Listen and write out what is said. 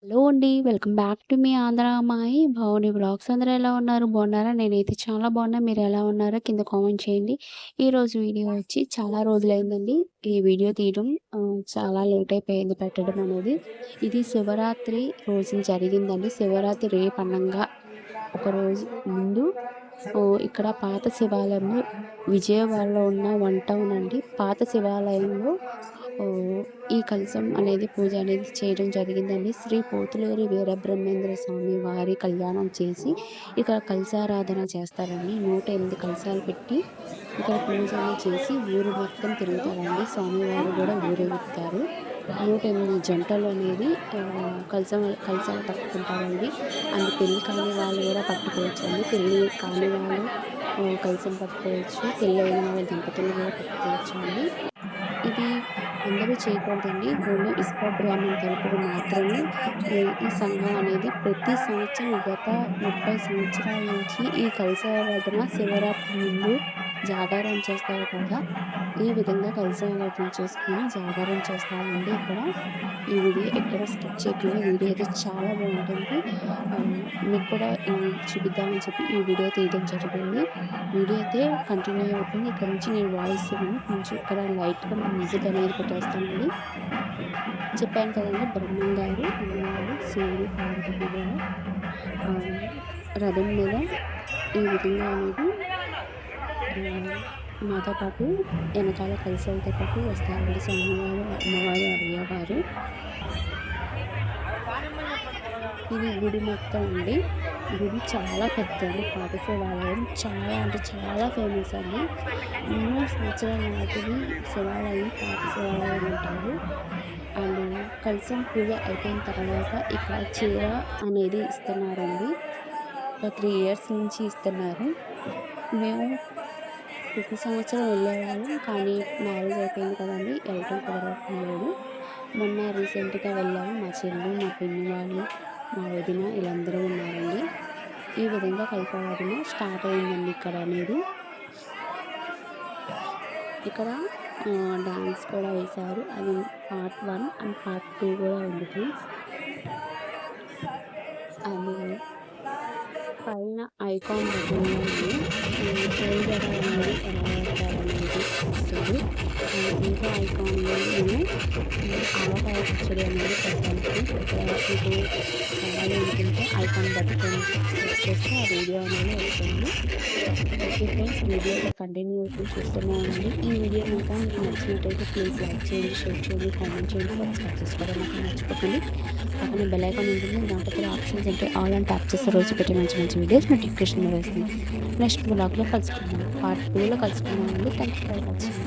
Hello అండి. Welcome back to me Andhra అమ్మాయి Bhavani vlogs. అందరూ ఎలా ఉన్నారు? బాగున్నారా? నేనైతే చాలా బాగున్నా. మీరు ఎలా ఉన్నారో కింద కామెంట్ చేయండి. ఈరోజు వీడియో వచ్చి చాలా రోజులైందండి ఈ వీడియో తీయడం. చాలా లేట్ అయిపోయింది పెట్టడం అనేది. ఇది శివరాత్రి రోజున జరిగిందండి. శివరాత్రి రేపు అనంగా ఒకరోజు ముందు ఇక్కడ పాత శివాలయంలో విజయవాడలో ఉన్న వన్ టౌన్ అండి. పాత శివాలయంలో ఈ కలశం అనేది పూజ అనేది చేయడం జరిగిందండి. శ్రీ పోతులూరి వీరబ్రహ్మేంద్ర స్వామి వారి కళ్యాణం చేసి ఇక్కడ కలశారాధన చేస్తారండి. 108 కలశాలు పెట్టి ఇక్కడ పూజ అనేది చేసి ఊరు మొత్తం తిరుగుతారండి. స్వామివారు కూడా ఊరేగుతారు. 108 జంటలు అనేది కలశాలు పట్టుకుంటారండి. పెళ్లి కాని వాళ్ళు కూడా పట్టుకోవచ్చండి. పెళ్లి కాని వాళ్ళు కలశం పట్టుకోవచ్చు. పెళ్ళైన వాళ్ళ దంపతులు కూడా పట్టుకోవచ్చండి. ఇది అందరూ చేయకూడదండి. ఓన్లీ ఇస్కాన్ బ్రాహ్మణ తరపున మాత్రమే ఈ సంఘం అనేది ప్రతి సంవత్సరం గత 30 సంవత్సరాల నుంచి ఈ కలశారాధన శివరాత్రి ముందు జాగారం చేస్తారు కదా! ఈ విధంగా కలశారాధన చేసుకొని జాగారం చేస్తారండి ఇక్కడ. ఈ వీడియో ఎక్కడ స్కిప్ చేయకుండా వీడియో అయితే చాలా బాగుంటుంది. మీకు కూడా చూపిద్దామని చెప్పి ఈ వీడియో తీయడం జరిగింది. వీడియో అయితే కంటిన్యూ అవుతుంది. ఇక్కడ నుంచి నేను వాయిస్ కొంచెం ఇక్కడ లైట్గా మ్యూజిక్ అనేది పెట్టేస్తానండి. చెప్పాను కదండి, బ్రహ్మం గారు అమ్మవారు శివుడు పార్వతి కూడా రథం మీద ఈ విధంగా అనేది మాతో పాటు వెనకాల కలశాలతో పాటు వస్తారండి. స్వామివారు, అమ్మవారు, అయ్యవారు. ఇది గుడి మొత్తం అండి. గుడి చాలా పెద్దది. పాత శివాలయం చాలా అంటే చాలా ఫేమస్ అండి. ఎన్నో సంవత్సరాల నాటిది శివాలయం, పాత శివాలయం అంటారు. అండ్ కలశం పూజ అయిపోయిన తర్వాత ఇక్కడ చీర అనేది ఇస్తున్నారండి. 3 ఇయర్స్ నుంచి ఇస్తున్నారు. మేము ప్రతి సంవత్సరం వెళ్ళేవాళ్ళం, కానీ మ్యారేజ్ అయిపోయింది కదండి, వెళ్ళటం కుదరట్లేదు. మొన్న రీసెంట్గా వెళ్ళాము. మా చెల్లి, మా పిన్ని వాళ్ళు, మా వదిన వీళ్ళందరూ ఉన్నారండి. ఈ విధంగా కల్పారాధన స్టార్ట్ అయిందండి ఇక్కడ అనేది. ఇక్కడ డాన్స్ కూడా వేశారు. అది పార్ట్ 1 అండ్ పార్ట్ 2 కూడా ఉంది ఫ్రెండ్స్. అది పైన ఐకాన్ పెట్టిందండి. పోల్గడ అనేది ఎలా వేస్తారనేది వస్తుంది. ఇంకా ఐకాన్లో నేను ఆవకాయ పచ్చడి అనేది పెట్టాను. మీకు కావాలి అనుకుంటే ఐకాన్ పట్టుకొని వచ్చేస్తే ఆ వీడియో అనేది వస్తుంది. ఓకే ఫ్రెండ్స్, వీడియో కంటిన్యూ అవుతుంది, చూస్తూనే ఉండండి. ఈ వీడియో కనుక మీకు నచ్చినట్టయితే ప్లీజ్ లైక్ చేయండి, షేర్ చేయండి, కామెంట్ చేయండి, సబ్స్క్రైబ్ చేసుకోవడం మాకు మర్చిపోకండి. పక్కన బెల్ ఐకాన్ ఉంటుంది. దాంట్లో ఆప్షన్స్ అంటే ఆల్ అని ట్యాప్ చేస్తే రోజు పెట్టి మంచి మంచి వీడియోస్ నోటిఫికేషన్ వస్తుంది. నెక్స్ట్ బ్లాగ్లో కలుసుకుందాం, పార్ట్ 2లో కలుసుకుందాం అండి. Thank you for watching.